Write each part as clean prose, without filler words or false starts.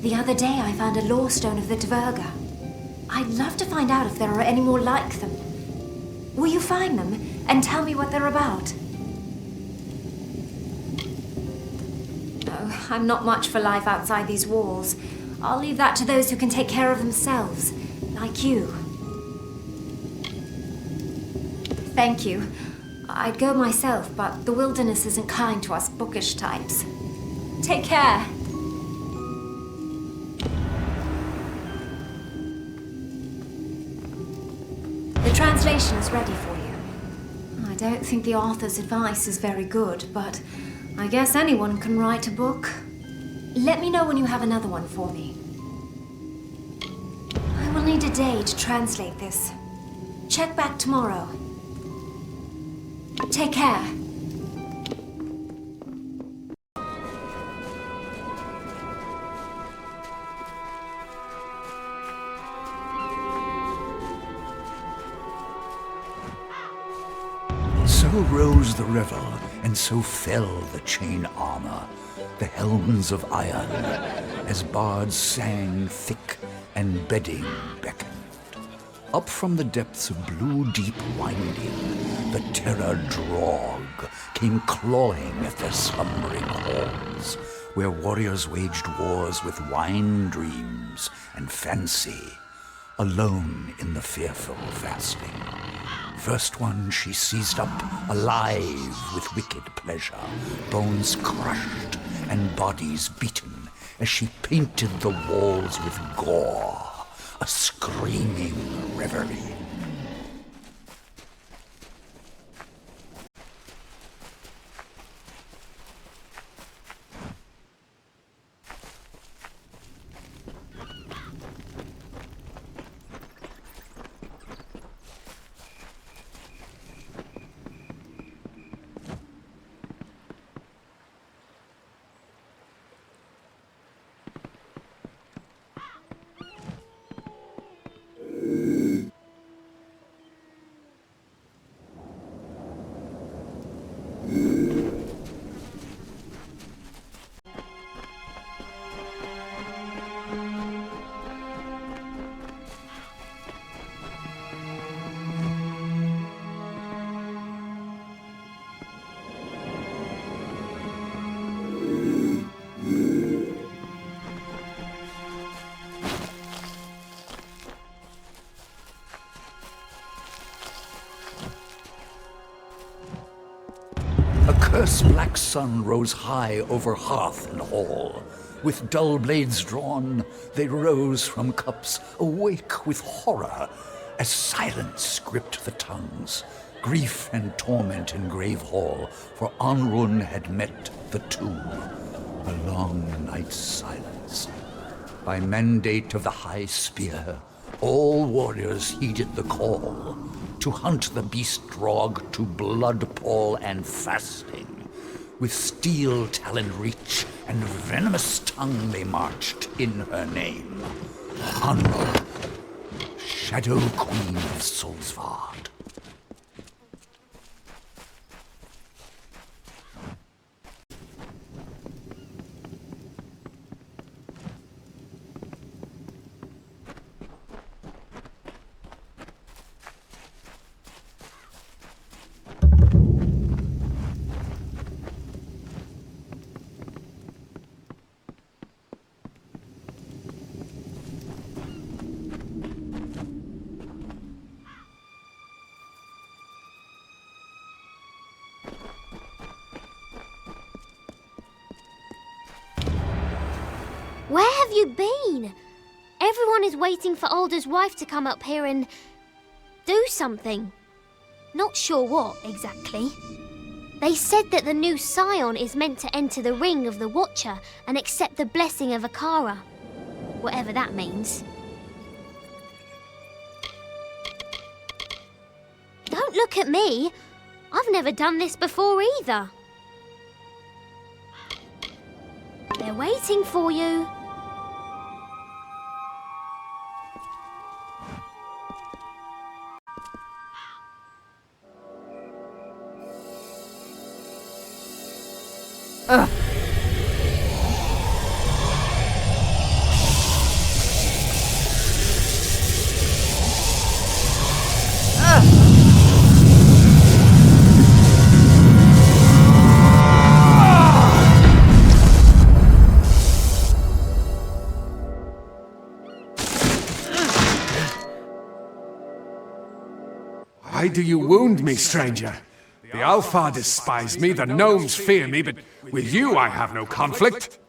The other day I found a lore stone of the Dverga. I'd love to find out if there are any more like them. Will you find them and tell me what they're about? Oh, I'm not much for life outside these walls. I'll leave that to those who can take care of themselves, like you. Thank you. I'd go myself, but the wilderness isn't kind to us bookish types. Take care. The translation is ready for you. I don't think the author's advice is very good, but I guess anyone can write a book. Let me know when you have another one for me. I will need a day to translate this. Check back tomorrow. Take care. So rose the river, and so fell the chain armor, the helms of iron, as bards sang thick and bedding beckoned. Up from the depths of blue deep winding, the terror drog came clawing at their slumbering halls, where warriors waged wars with wine dreams and fancy, alone in the fearful fasting. First one she seized up, alive with wicked pleasure, bones crushed and bodies beaten, as she painted the walls with gore, a screaming reverie. A curse-black sun rose high over hearth and hall. With dull blades drawn, they rose from cups, awake with horror, as silence gripped the tongues. Grief and torment in grave hall, for Anrun had met the tomb. A long night's silence. By mandate of the High Spear, all warriors heeded the call to hunt the beast drog to blood pall and fasting. With steel taloned reach and venomous tongue they marched in her name. Amalur, Shadow Queen of Solsvard. Where have you been? Everyone is waiting for Alder's wife to come up here and do something. Not sure what, exactly. They said that the new Scion is meant to enter the ring of the Watcher and accept the blessing of Akara. Whatever that means. Don't look at me. I've never done this before either. They're waiting for you. do you wound me, stranger? The Alpha despise me, the gnomes fear me, but with you I have no conflict.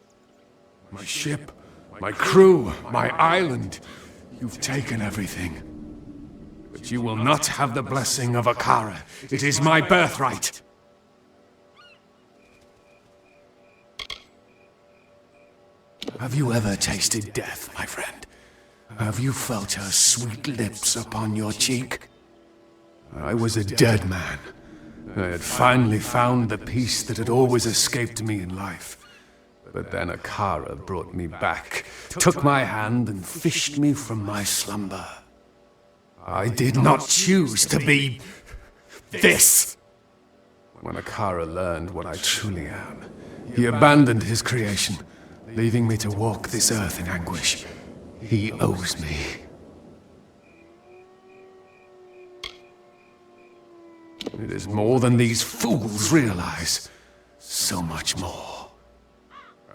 My ship, my crew, my island, you've taken everything. But you will not have the blessing of Akara. It is my birthright. Have you ever tasted death, my friend? Have you felt her sweet lips upon your cheek? I was a dead man. I had finally found the peace that had always escaped me in life. But then Akara brought me back, took my hand and fished me from my slumber. I did not choose to be this. When Akara learned what I truly am, he abandoned his creation, leaving me to walk this earth in anguish. He owes me. It is more than these fools realize. So much more.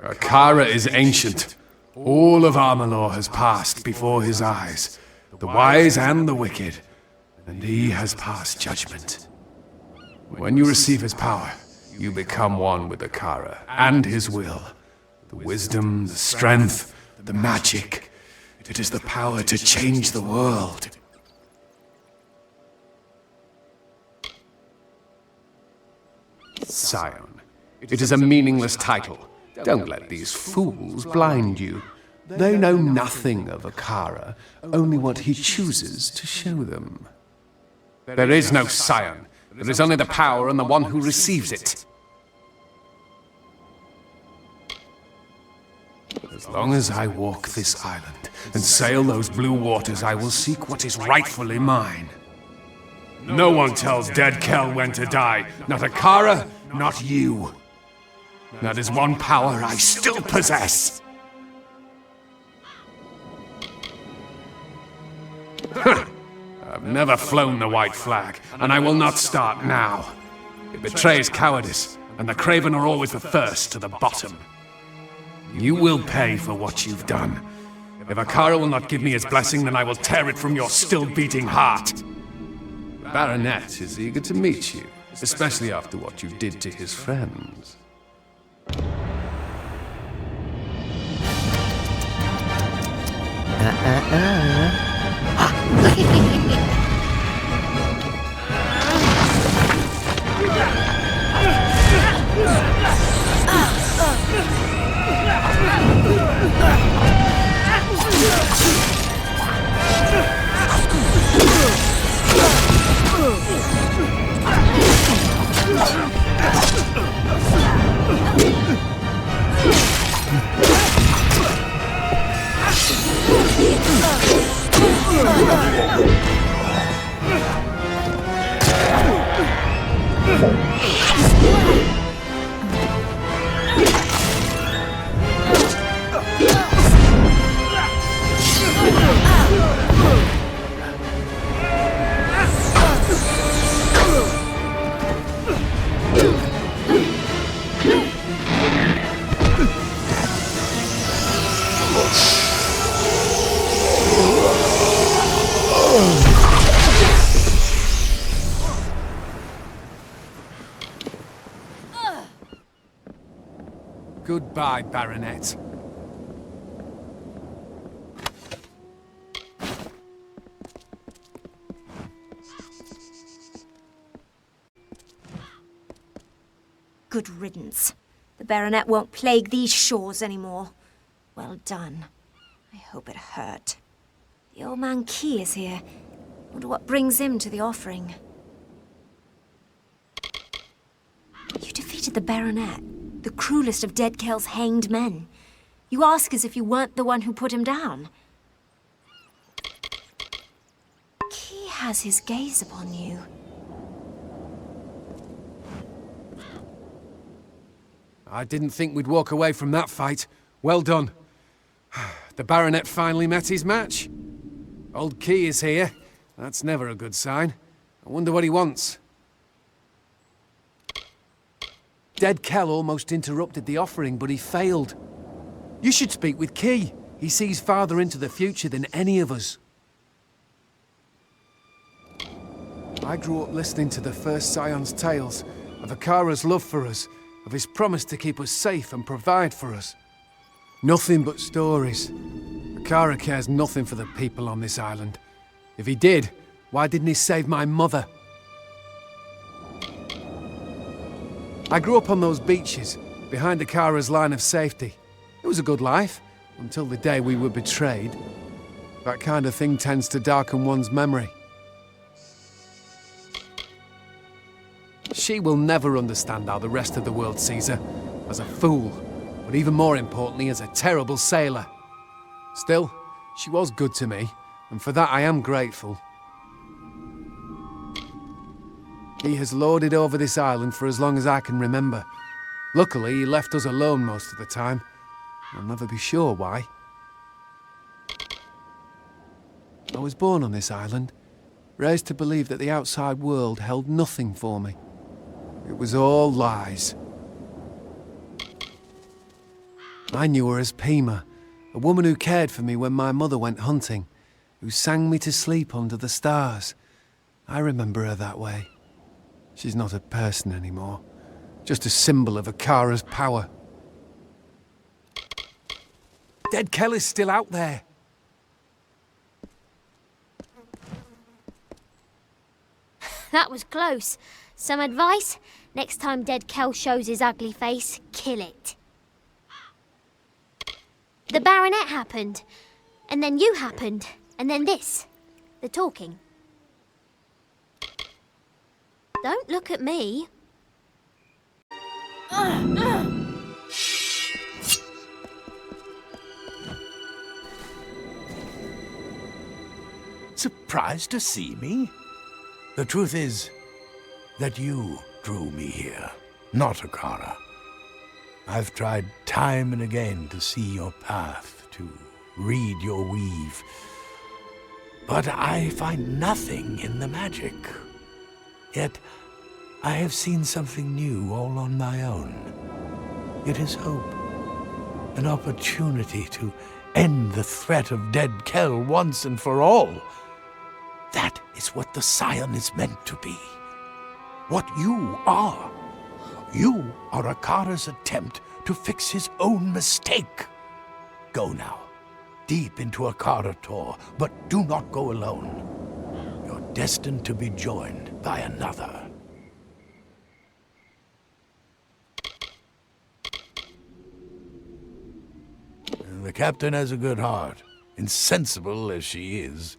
Akara is ancient. All of Amalur has passed before his eyes. The wise and the wicked. And he has passed judgment. When you receive his power, you become one with Akara and his will. The wisdom, the strength, the magic. It is the power to change the world. Scion. It is a meaningless title. Don't let these fools blind you. They know nothing of Akara, only what he chooses to show them. There is no Scion. There is only the power and the one who receives it. As long as I walk this island and sail those blue waters, I will seek what is rightfully mine. No one tells dead Kel when to die. Not Akara, not you. That is one power I still possess. I've never flown the white flag, and I will not start now. It betrays cowardice, and the craven are always the first to the bottom. You will pay for what you've done. If Akara will not give me his blessing, then I will tear it from your still-beating heart. The Baronet is eager to meet you, especially after what you did to his friends. Goodbye, Baronet. Good riddance. The Baronet won't plague these shores anymore. Well done. I hope it hurt. The old man Key is here. Wonder what brings him to the offering. You defeated the Baronet, the cruelest of Dead Kel's hanged men. You ask as if you weren't the one who put him down. Key has his gaze upon you. I didn't think we'd walk away from that fight. Well done. The Baronet finally met his match. Old Key is here. That's never a good sign. I wonder what he wants. Dead Kel almost interrupted the offering, but he failed. You should speak with Key. He sees farther into the future than any of us. I grew up listening to the first Scion's tales of Akara's love for us, of his promise to keep us safe and provide for us. Nothing but stories. Akara cares nothing for the people on this island. If he did, why didn't he save my mother? I grew up on those beaches, behind Akara's line of safety. It was a good life, until the day we were betrayed. That kind of thing tends to darken one's memory. She will never understand how the rest of the world sees her, as a fool, but even more importantly, as a terrible sailor. Still, she was good to me, and for that I am grateful. He has lorded over this island for as long as I can remember. Luckily, he left us alone most of the time. I'll never be sure why. I was born on this island, raised to believe that the outside world held nothing for me. It was all lies. I knew her as Pima, a woman who cared for me when my mother went hunting, who sang me to sleep under the stars. I remember her that way. She's not a person anymore, just a symbol of Akara's power. Dead Kelly's still out there. That was close. Some advice? Next time Dead Kel shows his ugly face, kill it. The Baronet happened. And then you happened. And then this. The talking. Don't look at me. Surprised to see me? The truth is that you drew me here, not Akara. I've tried time and again to see your path, to read your weave, but I find nothing in the magic. Yet I have seen something new all on my own. It is hope, an opportunity to end the threat of Dead Kel once and for all. That is what the Scion is meant to be. What you are. You are Akara's attempt to fix his own mistake. Go now, deep into Akara Tor, but do not go alone. You're destined to be joined by another. The captain has a good heart. Insensible as she is,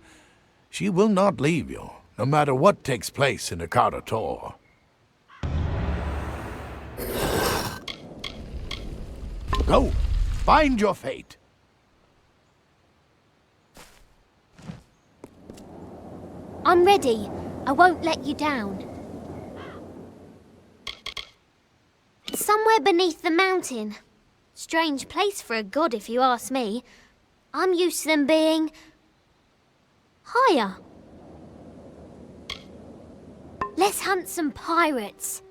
she will not leave you, no matter what takes place in Akara Tor. Go! Find your fate! I'm ready. I won't let you down. Somewhere beneath the mountain. Strange place for a god, if you ask me. I'm used to them being higher. Let's hunt some pirates.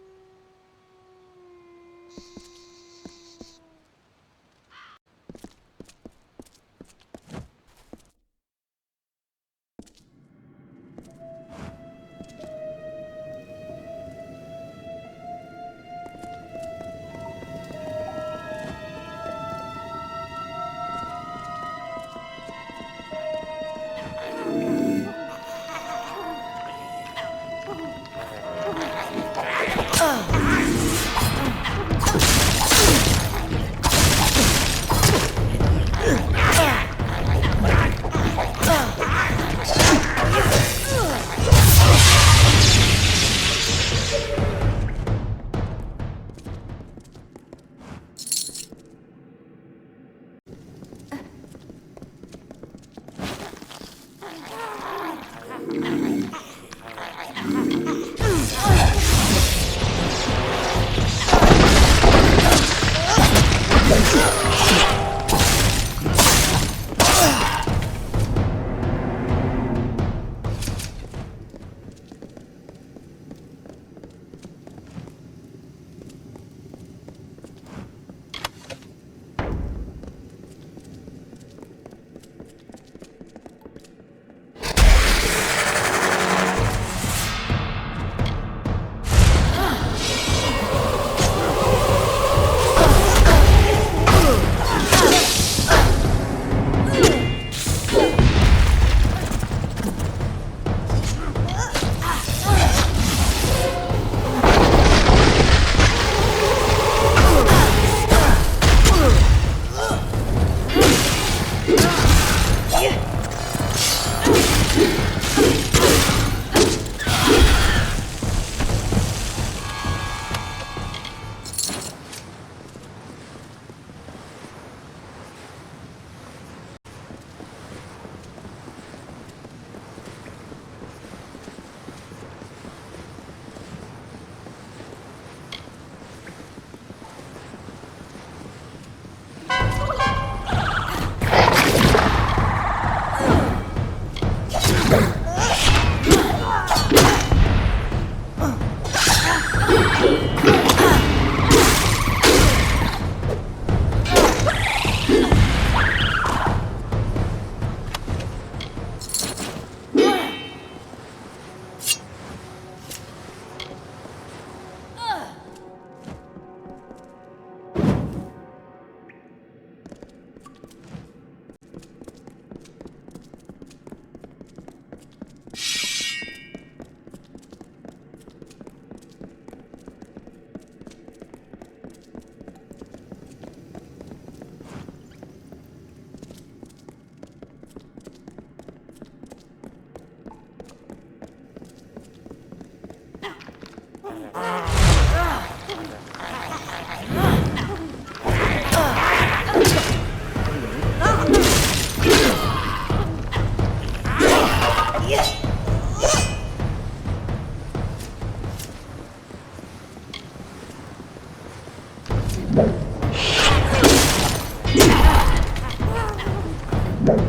Hey.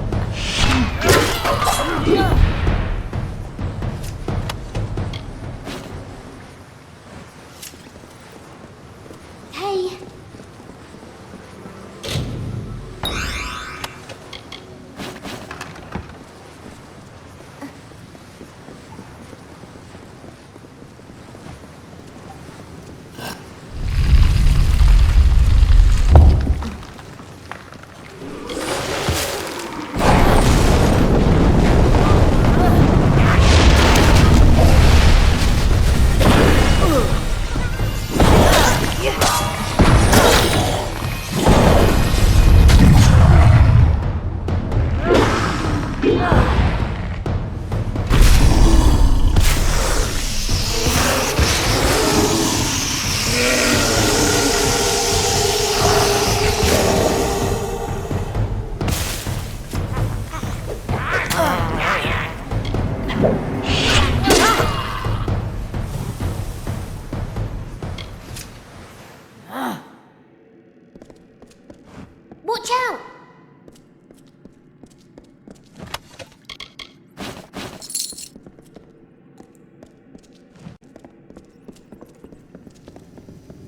Watch out!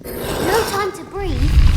No time to breathe.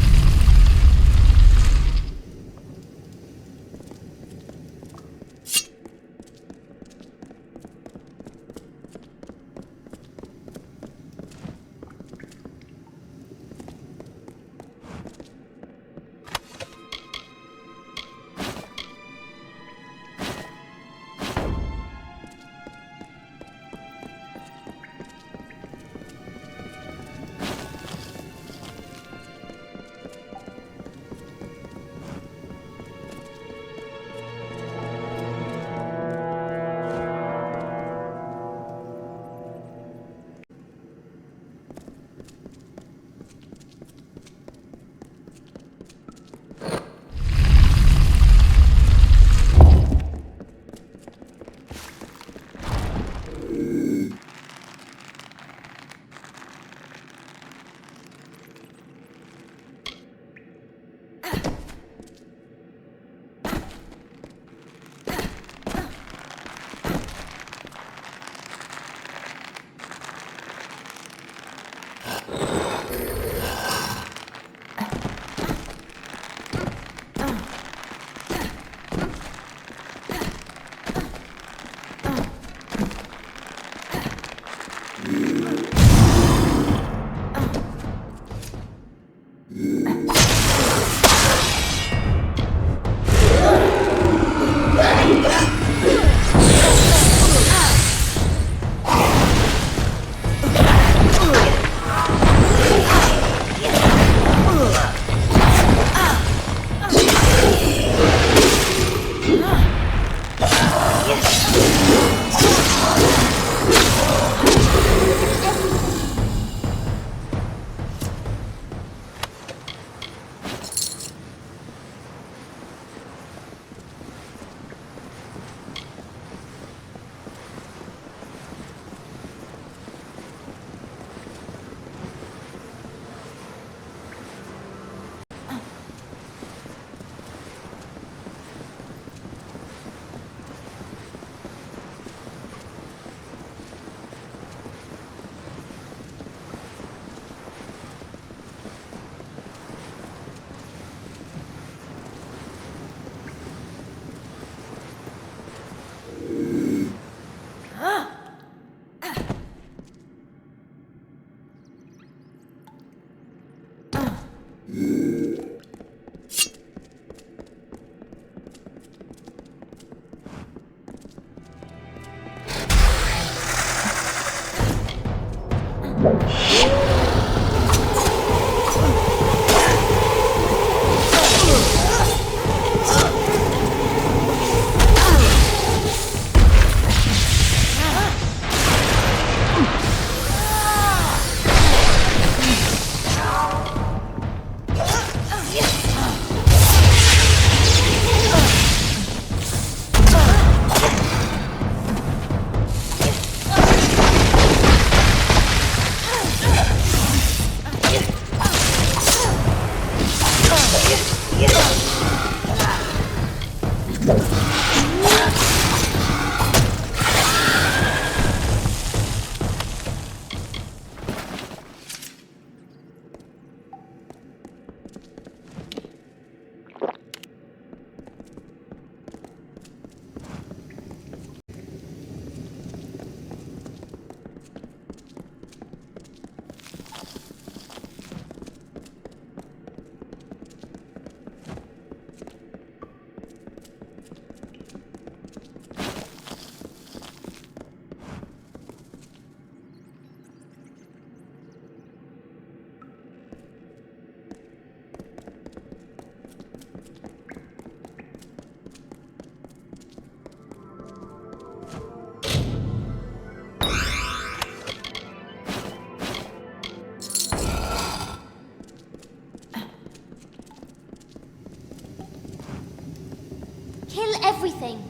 Kill everything.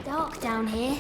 Dark down here.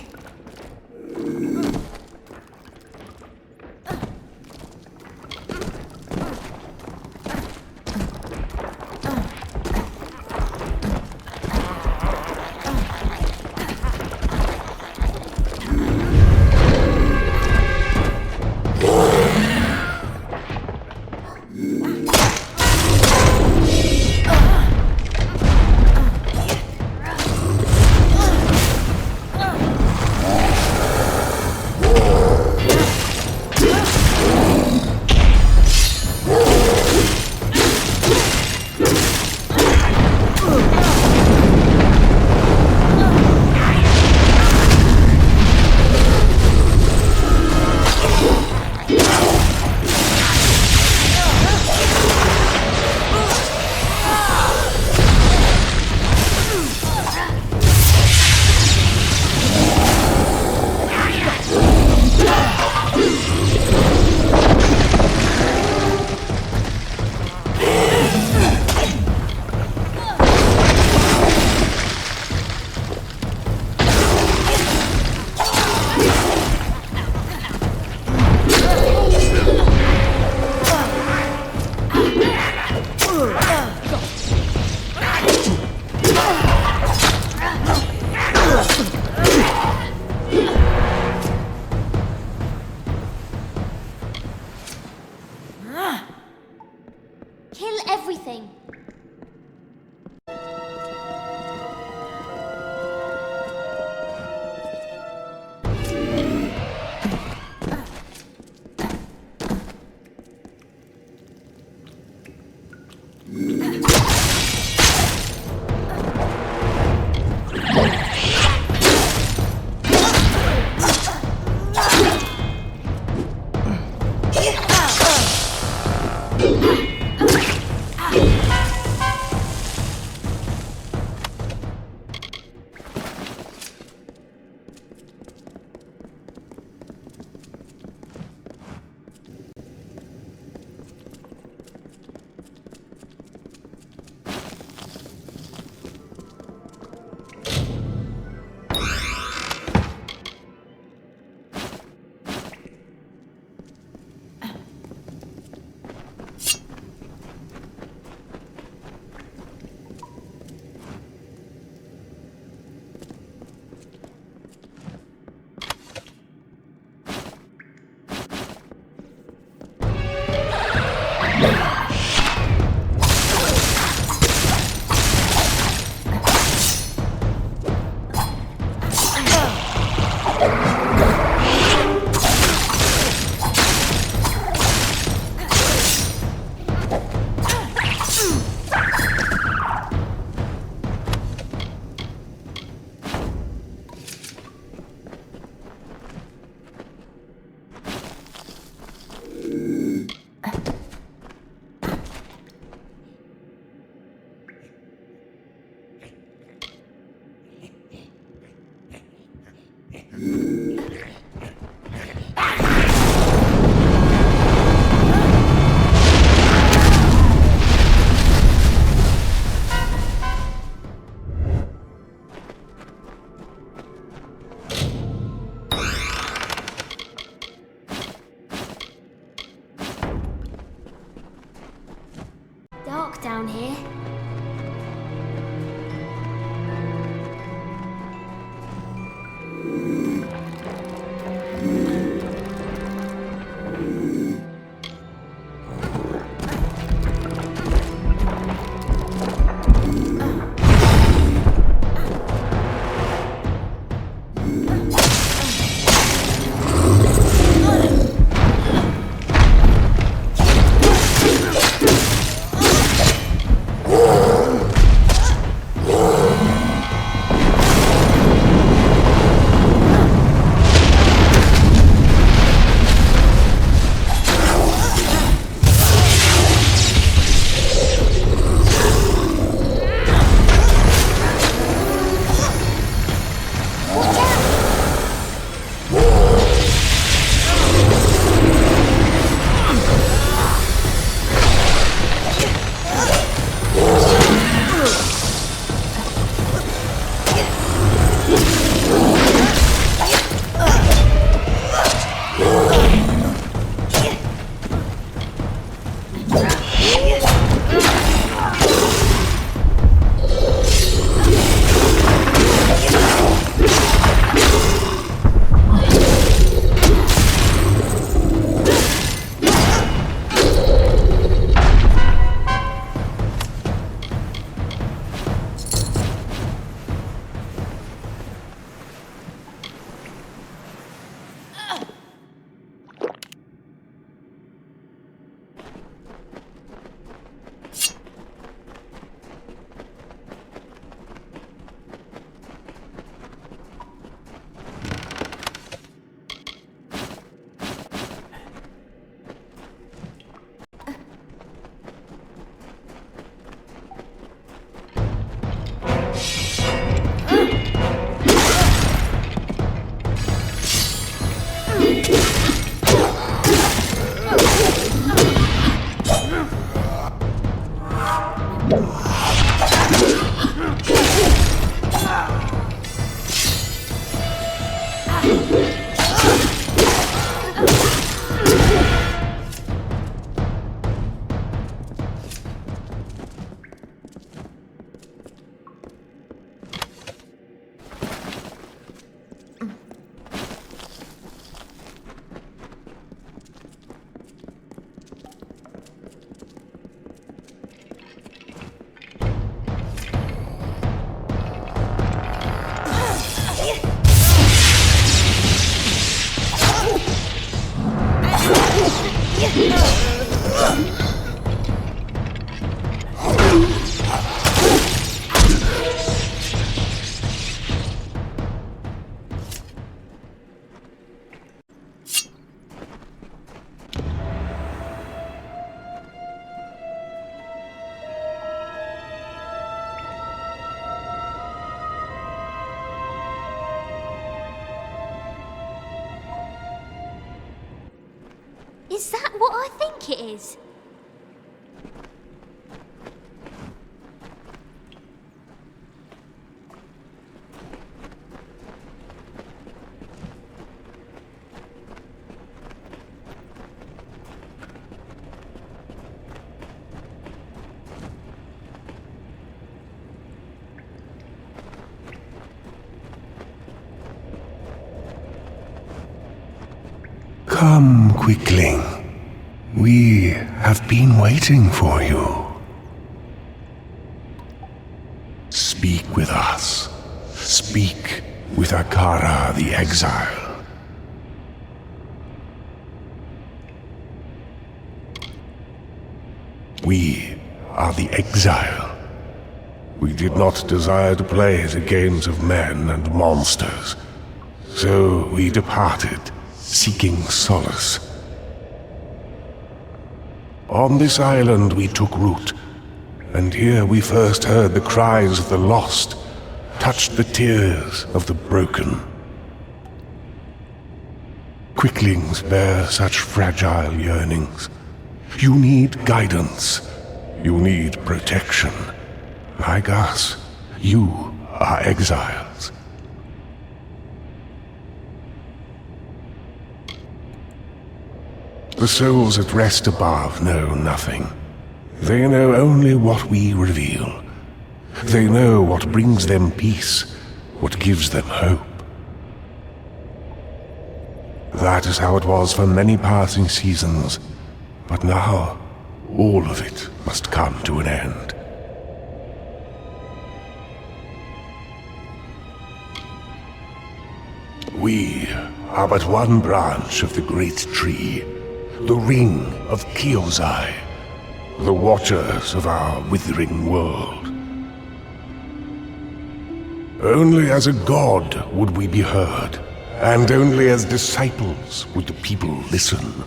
Kill everything. dark down here. Is that what I think it is? Come, Quickling. We have been waiting for you. Speak with us. Speak with Akara the Exile. We are the Exile. We did not desire to play the games of men and monsters, so we departed, seeking solace. On this island we took root, and here we first heard the cries of the lost, touched the tears of the broken. Quicklings bear such fragile yearnings. You need guidance. You need protection. Like us, you are exiles. The souls at rest above know nothing. They know only what we reveal. They know what brings them peace, what gives them hope. That is how it was for many passing seasons, but now all of it must come to an end. We are but one branch of the great tree, the ring of Kyozai, the watchers of our withering world. Only as a god would we be heard, and only as disciples would the people listen.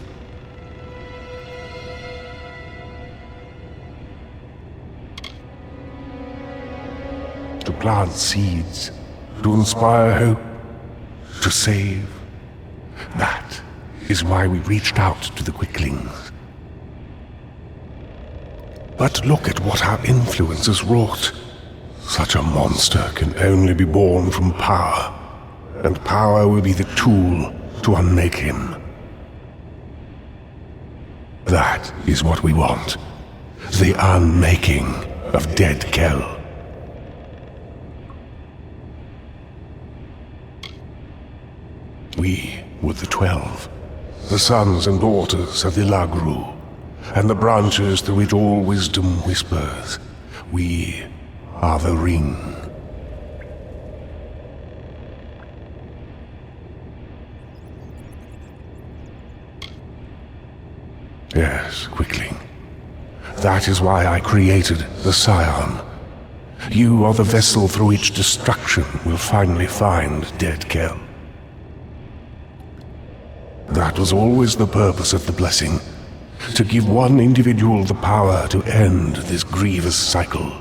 To plant seeds, to inspire hope, to save. That is why we reached out to the Quicklings. But look at what our influence has wrought. Such a monster can only be born from power, and power will be the tool to unmake him. That is what we want. The unmaking of Dead Kell. We were the 12, the sons and daughters of the Lagru, and the branches through which all wisdom whispers. We are the ring. Yes, Quickling. That is why I created the Scion. You are the vessel through which destruction will finally find Dead Kell. That was always the purpose of the blessing, to give one individual the power to end this grievous cycle.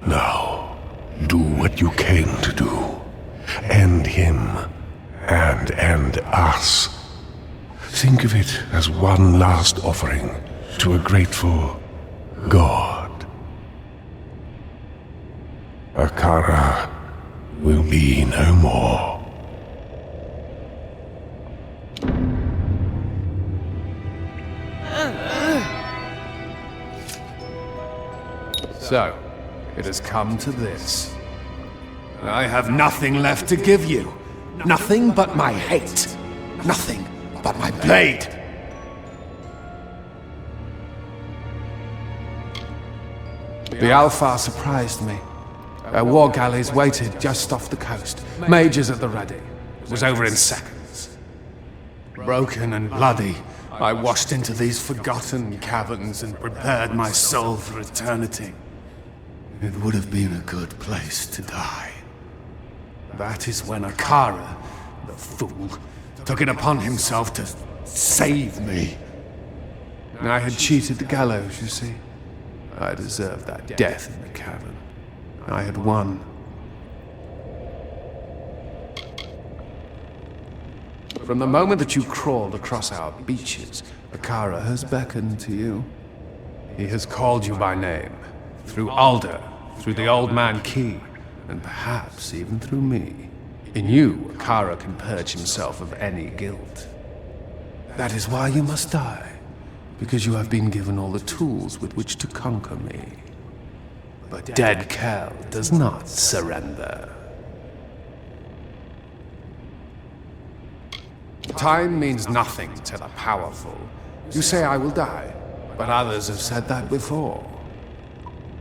Now, do what you came to do. End him, and end us. Think of it as one last offering to a grateful God. Akara will be no more. So, it has come to this. I have nothing left to give you. Nothing but my hate. Nothing but my blade. The Alpha surprised me. Our war galleys waited just off the coast. Majors at the ready. It was over in seconds. Broken and bloody, I washed into these forgotten caverns and prepared my soul for eternity. It would have been a good place to die. That is when Akara, the fool, took it upon himself to save me. I had cheated the gallows, you see. I deserved that death in the cavern. I had won. From the moment that you crawled across our beaches, Akara has beckoned to you. He has called you by name. Through Alder, through the Old Man Key, and perhaps even through me. In you, Akara can purge himself of any guilt. That is why you must die, because you have been given all the tools with which to conquer me. But Dead Kell does not surrender. Time means nothing to the powerful. You say I will die, but others have said that before.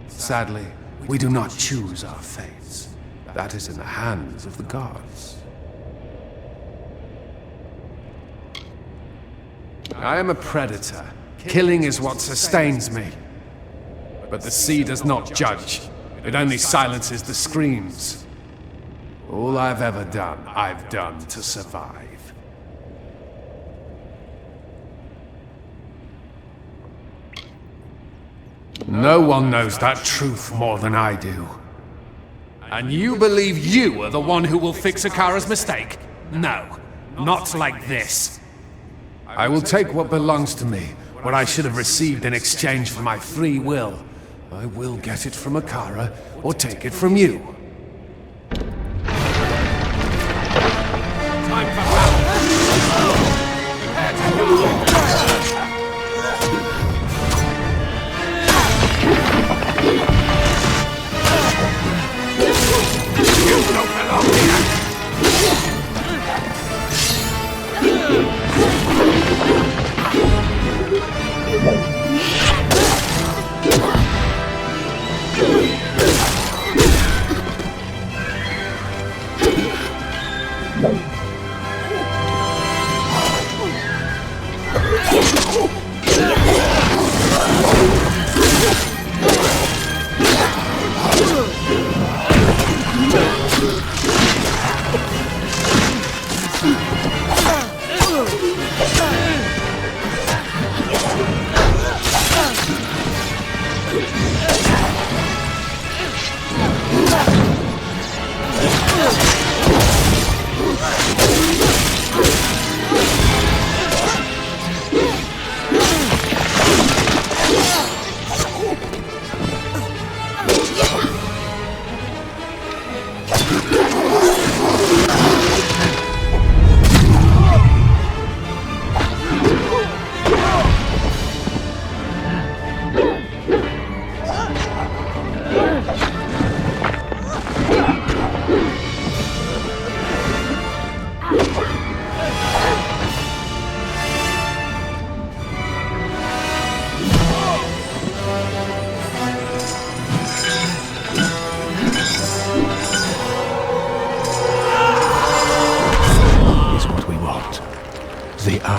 Sadly, we do not choose our fates. That is in the hands of the gods. I am a predator. Killing is what sustains me. But the sea does not judge. It only silences the screams. All I've ever done, I've done to survive. No one knows that truth more than I do. And you believe you are the one who will fix Akara's mistake? No, not like this. I will take what belongs to me, what I should have received in exchange for my free will. I will get it from Akara, or take it from you. Time for battle! Prepare to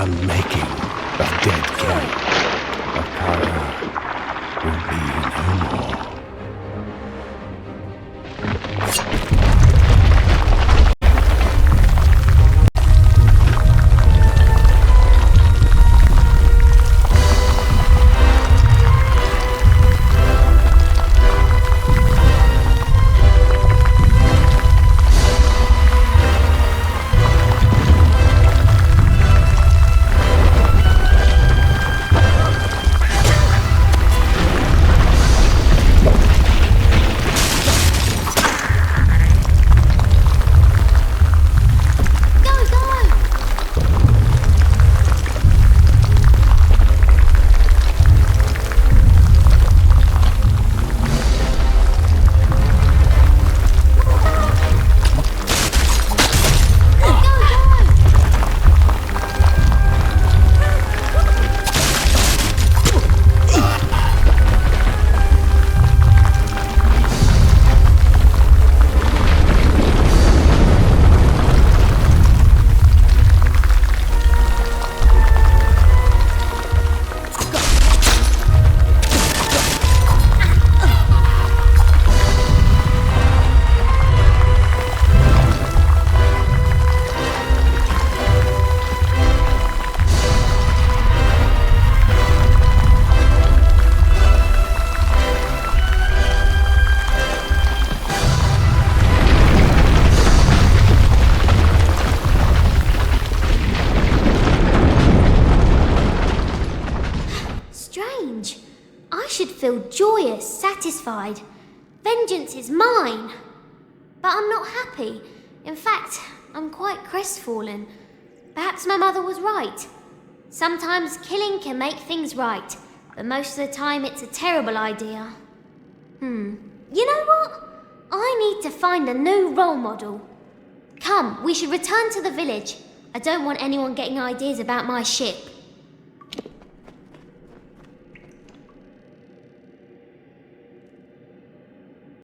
making of dead king. Akara will be no more. Joyous, satisfied. Vengeance is mine. But I'm not happy. In fact, I'm quite crestfallen. Perhaps my mother was right. Sometimes killing can make things right, but most of the time it's a terrible idea. You know what? I need to find a new role model. Come, we should return to the village. I don't want anyone getting ideas about my ship.